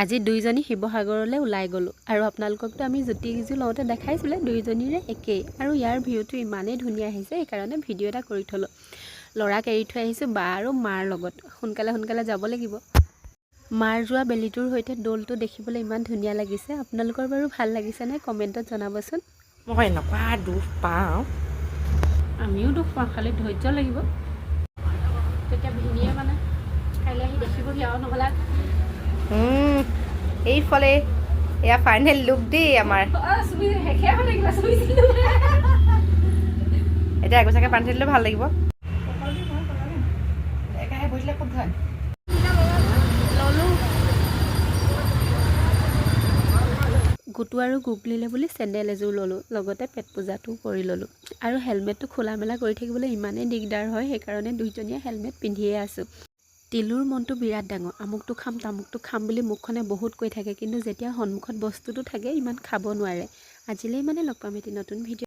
আজি দুইজনী শিৱসাগৰলৈ ওলাই গ'লোঁ আৰু আপোনালোককতো আমি জুতি কেইযোৰ লওঁতে দেখাইছিলে দুইজনীৰে একেই আৰু ইয়াৰ ভিউটো ইমানেই ধুনীয়া আহিছে সেইকাৰণে ভিডিঅ' এটা কৰি থ'লোঁ। ল'ৰাক এৰি থৈ আহিছোঁ বা আৰু মাৰ লগত। সোনকালে যাব লাগিব। মাৰ যোৱা বেলিটোৰ সৈতে দৌলটো দেখিবলৈ ইমান ধুনীয়া লাগিছে। আপোনালোকৰ বাৰু ভাল লাগিছেনে কমেণ্টত জনাবচোন। মই এনেকুৱা দুখ পাওঁ। আমিও দুখ পাওঁ, খালি ধৈৰ্য লাগিব। তেতিয়া ভিনিয়ে মানে কাইলৈ আহি দেখিবহি আৰু নহ'লে এইফালে এয়া ফাইনেল লুক দেই আমাৰ। এতিয়া একবছৰকৈ পানী দিলে ভাল লাগিব। গুটু আৰু গুগলিলে বুলি চেণ্ডেল এযোৰ ল'লোঁ, লগতে পেট পূজাটোও কৰি ল'লোঁ। আৰু হেলমেটটো খোলা মেলা কৰি থাকিবলৈ ইমানেই দিগদাৰ হয়, সেইকাৰণে দুইজনীয়ে হেলমেট পিন্ধিয়ে আছোঁ। তিলুৰ মনটো বিৰাট ডাঙৰ, আমুকটো খাম তামুকটো খাম বুলি মুখখনে বহুত কৈ থাকে, কিন্তু যেতিয়া সন্মুখত বস্তুটো থাকে ইমান খাব নোৱাৰে। আজিলৈ মানে লগ পাম এটি নতুন ভিডিঅ'।